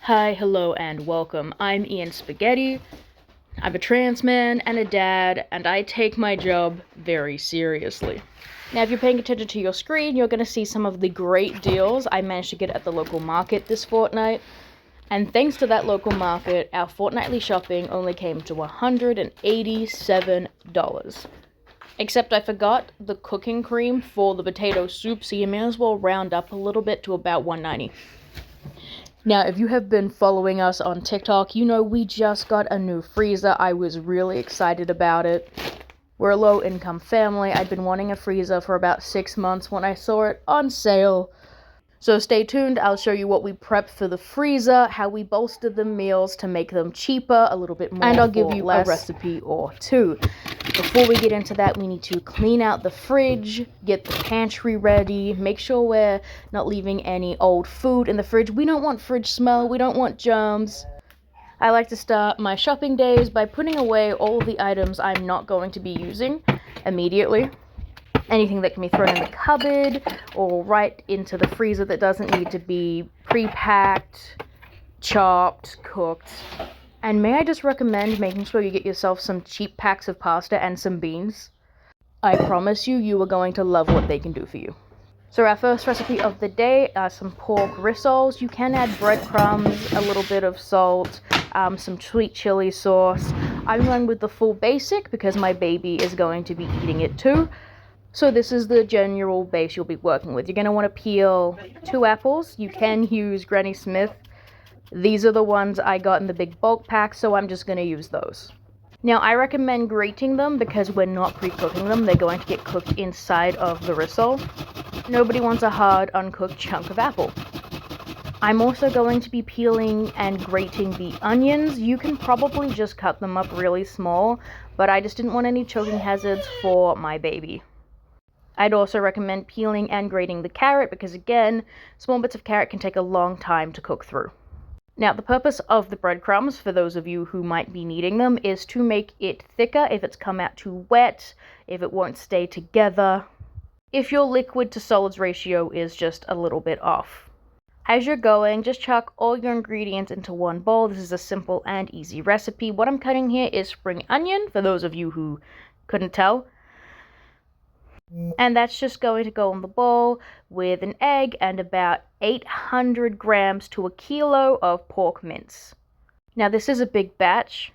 Hi, hello, and welcome. I'm Ian Spaghetti. I'm a trans man and a dad, and I take my job very seriously. Now, if you're paying attention to your screen, you're going to see some of the great deals I managed to get at the local market this fortnight. And thanks to that local market, our fortnightly shopping only came to $187. Except I forgot the cooking cream for the potato soup, so you may as well round up a little bit to about $190. Now, if you have been following us on TikTok, you know we just got a new freezer. I was really excited about it. We're a low-income family. I'd been wanting a freezer for about 6 months when I saw it on sale. So stay tuned. I'll show you what we prepped for the freezer, how we bolstered the meals to make them cheaper, a little bit more, and I'll give you a recipe or two. Before we get into that, we need to clean out the fridge, get the pantry ready, make sure we're not leaving any old food in the fridge. We don't want fridge smell, we don't want germs. I like to start my shopping days by putting away all the items I'm not going to be using immediately. Anything that can be thrown in the cupboard or right into the freezer that doesn't need to be pre-packed, chopped, cooked. And may I just recommend making sure you get yourself some cheap packs of pasta and some beans. I promise you, you are going to love what they can do for you. So our first recipe of the day are some pork rissoles. You can add breadcrumbs, a little bit of salt, some sweet chili sauce. I'm going with the full basic because my baby is going to be eating it too. So this is the general base you'll be working with. You're going to want to peel 2 apples. You can use Granny Smith. These are the ones I got in the big bulk pack, so I'm just going to use those. Now, I recommend grating them because we're not pre-cooking them. They're going to get cooked inside of the rissole. Nobody wants a hard, uncooked chunk of apple. I'm also going to be peeling and grating the onions. You can probably just cut them up really small, but I just didn't want any choking hazards for my baby. I'd also recommend peeling and grating the carrot because, again, small bits of carrot can take a long time to cook through. Now, the purpose of the breadcrumbs, for those of you who might be needing them, is to make it thicker if it's come out too wet, if it won't stay together, if your liquid to solids ratio is just a little bit off. As you're going, just chuck all your ingredients into one bowl. This is a simple and easy recipe. What I'm cutting here is spring onion, for those of you who couldn't tell. And that's just going to go in the bowl with an egg and about 800 grams to a kilo of pork mince. Now this is a big batch.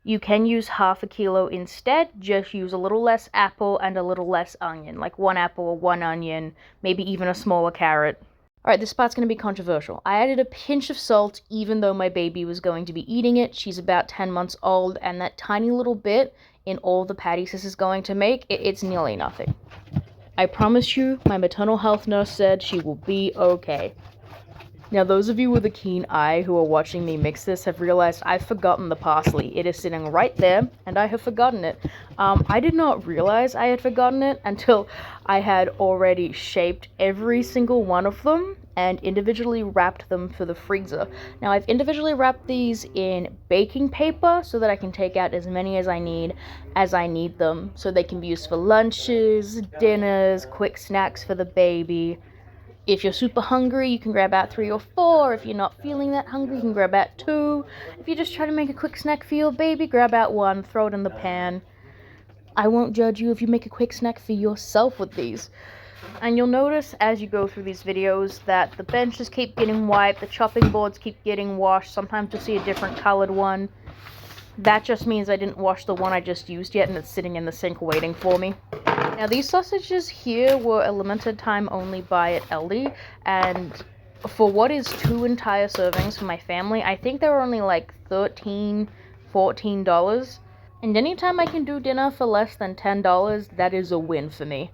You can use half a kilo instead. Just use a little less apple and a little less onion, like 1 apple, 1 onion, maybe even a smaller carrot. Alright, this part's going to be controversial. I added a pinch of salt even though my baby was going to be eating it. She's about 10 months old, and that tiny little bit in all the patties this is going to make, it's nearly nothing. I promise you, my maternal health nurse said she will be okay. Now, those of you with a keen eye who are watching me mix this have realized I've forgotten the parsley. It is sitting right there, and I have forgotten it. I did not realize I had forgotten it until I had already shaped every single one of them and individually wrapped them for the freezer. Now, I've individually wrapped these in baking paper so that I can take out as many as I need them, so they can be used for lunches, dinners, quick snacks for the baby. If you're super hungry, you can grab out 3 or 4. If you're not feeling that hungry, you can grab out 2. If you just try to make a quick snack for your baby, grab out 1, throw it in the pan. I won't judge you if you make a quick snack for yourself with these. And you'll notice as you go through these videos that the benches keep getting wiped, the chopping boards keep getting washed. Sometimes you'll see a different colored one. That just means I didn't wash the one I just used yet, and it's sitting in the sink waiting for me. Now, these sausages here were a limited time only buy at Aldi, and for what is 2 entire servings for my family, I think they were only like $13, $14. And anytime I can do dinner for less than $10, that is a win for me.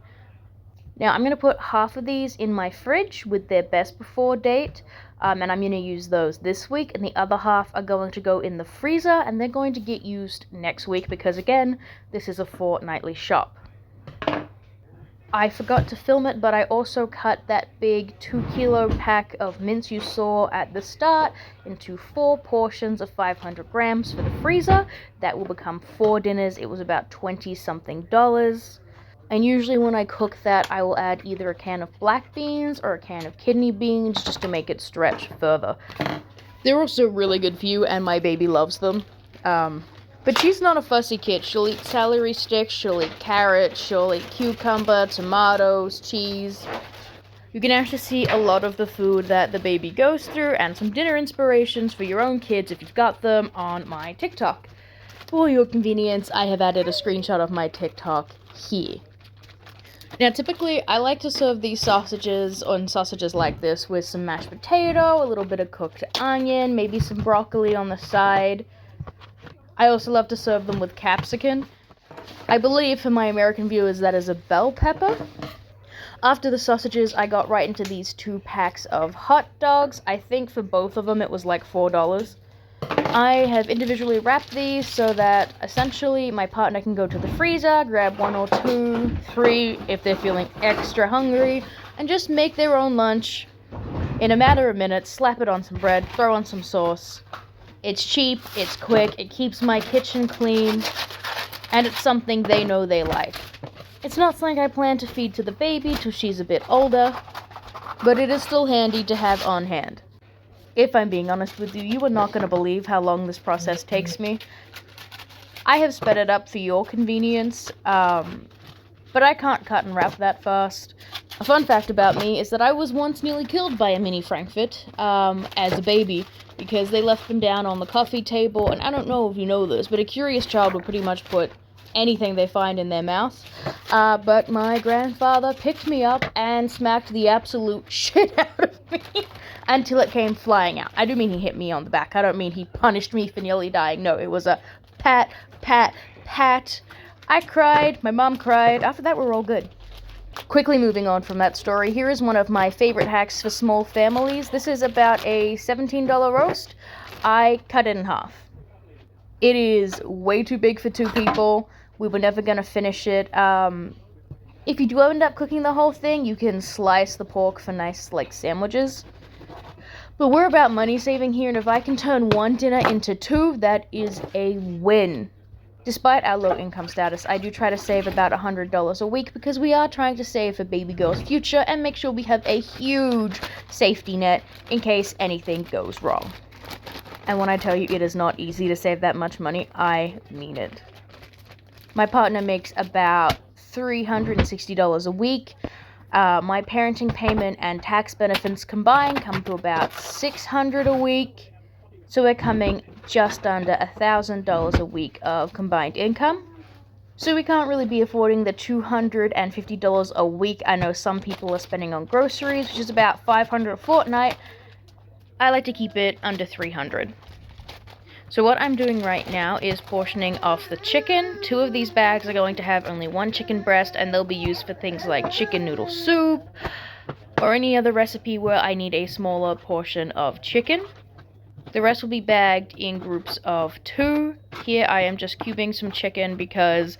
Now, I'm going to put half of these in my fridge with their best before date, and I'm going to use those this week, and the other half are going to go in the freezer, and they're going to get used next week because, again, this is a fortnightly shop. I forgot to film it, but I also cut that big 2-kilo pack of mince you saw at the start into 4 portions of 500 grams for the freezer. That will become 4 dinners. It was about $20-something. And usually when I cook that, I will add either a can of black beans or a can of kidney beans just to make it stretch further. They're also really good for you, and my baby loves them. But she's not a fussy kid. She'll eat celery sticks, she'll eat carrots, she'll eat cucumber, tomatoes, cheese. You can actually see a lot of the food that the baby goes through and some dinner inspirations for your own kids if you've got them on my TikTok. For your convenience, I have added a screenshot of my TikTok here. Now, typically, I like to serve these sausages on sausages like this with some mashed potato, a little bit of cooked onion, maybe some broccoli on the side. I also love to serve them with capsicum. I believe for my American viewers that is a bell pepper. After the sausages, I got right into these 2 packs of hot dogs. I think for both of them it was like $4. I have individually wrapped these so that essentially my partner can go to the freezer, grab 1 or 2, 3 if they're feeling extra hungry, and just make their own lunch in a matter of minutes, slap it on some bread, throw on some sauce. It's cheap, it's quick, it keeps my kitchen clean, and it's something they know they like. It's not something I plan to feed to the baby till she's a bit older, but it is still handy to have on hand. If I'm being honest with you, you are not going to believe how long this process takes me. I have sped it up for your convenience, but I can't cut and wrap that fast. A fun fact about me is that I was once nearly killed by a mini Frankfurt as a baby because they left them down on the coffee table, and I don't know if you know this, but a curious child will pretty much put anything they find in their mouth. But my grandfather picked me up and smacked the absolute shit out of me until it came flying out. I do mean he hit me on the back. I don't mean he punished me for nearly dying. No, it was a pat, pat, pat. I cried. My mom cried. After that, we were all good. Quickly moving on from that story, here is one of my favorite hacks for small families. This is about a $17 roast. I cut it in half. It is way too big for 2 people. We were never going to finish it. If you do end up cooking the whole thing, you can slice the pork for nice, like, sandwiches. But we're about money saving here, and if I can turn 1 dinner into 2, that is a win. Despite our low income status, I do try to save about $100 a week because we are trying to save for baby girl's future and make sure we have a huge safety net in case anything goes wrong. And when I tell you it is not easy to save that much money, I mean it. My partner makes about $360 a week. My parenting payment and tax benefits combined come to about $600 a week. So we're coming just under $1,000 a week of combined income. So we can't really be affording the $250 a week I know some people are spending on groceries, which is about $500 a fortnight. I like to keep it under $300. So what I'm doing right now is portioning off the chicken. 2 of these bags are going to have only 1 chicken breast, and they'll be used for things like chicken noodle soup or any other recipe where I need a smaller portion of chicken. The rest will be bagged in groups of 2. Here I am just cubing some chicken because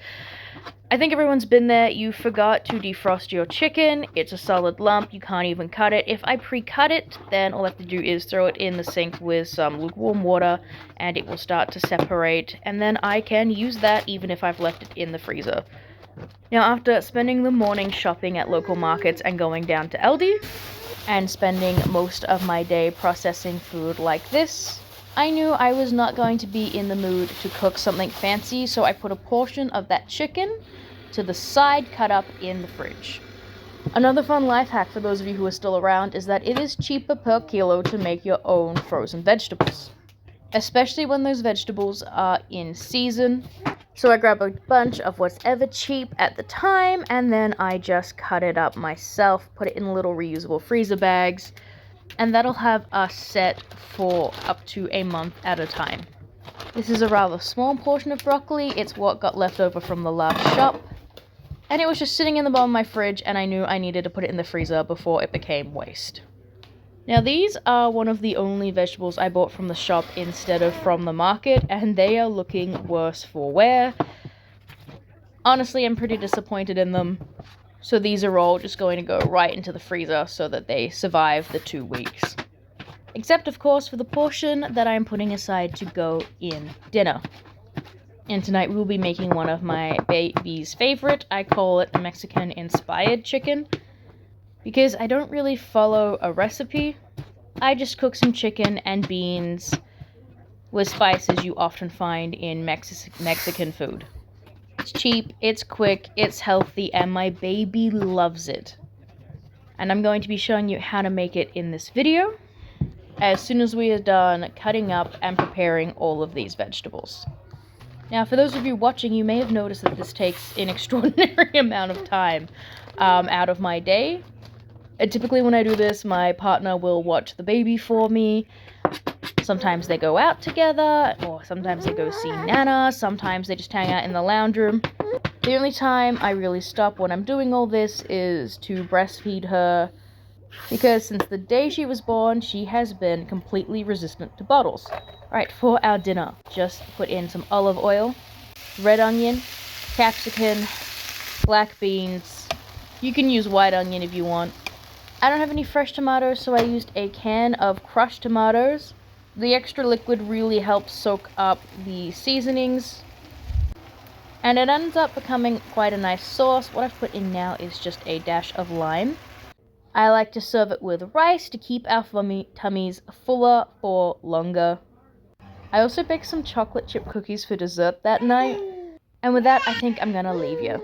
I think everyone's been there. You forgot to defrost your chicken. It's a solid lump. You can't even cut it. If I pre-cut it, then all I have to do is throw it in the sink with some lukewarm water and it will start to separate. And then I can use that even if I've left it in the freezer. Now, after spending the morning shopping at local markets and going down to Aldi and spending most of my day processing food like this, I knew I was not going to be in the mood to cook something fancy, so I put a portion of that chicken to the side cut up in the fridge. Another fun life hack for those of you who are still around is that it is cheaper per kilo to make your own frozen vegetables, especially when those vegetables are in season. So I grab a bunch of whatever cheap at the time, and then I just cut it up myself, put it in little reusable freezer bags, and that'll have us set for up to a month at a time. This is a rather small portion of broccoli. It's what got left over from the last shop, and it was just sitting in the bottom of my fridge, and I knew I needed to put it in the freezer before it became waste. Now, these are one of the only vegetables I bought from the shop instead of from the market, and they are looking worse for wear. Honestly, I'm pretty disappointed in them. So these are all just going to go right into the freezer so that they survive the 2 weeks. Except, of course, for the portion that I'm putting aside to go in dinner. And tonight we will be making one of my baby's favorite. I call it Mexican-inspired chicken, because I don't really follow a recipe. I just cooked some chicken and beans with spices you often find in Mexican food. It's cheap, it's quick, it's healthy, and my baby loves it. And I'm going to be showing you how to make it in this video as soon as we are done cutting up and preparing all of these vegetables. Now, for those of you watching, you may have noticed that this takes an extraordinary amount of time out of my day. And typically when I do this, my partner will watch the baby for me. Sometimes they go out together, or sometimes they go see Nana, sometimes they just hang out in the lounge room. The only time I really stop when I'm doing all this is to breastfeed her, because since the day she was born, she has been completely resistant to bottles. Alright, for our dinner, just put in some olive oil, red onion, capsicum, black beans. You can use white onion if you want. I don't have any fresh tomatoes, so I used a can of crushed tomatoes. The extra liquid really helps soak up the seasonings, and it ends up becoming quite a nice sauce. What I've put in now is just a dash of lime. I like to serve it with rice to keep our tummies fuller for longer. I also baked some chocolate chip cookies for dessert that night. And with that, I think I'm gonna leave you.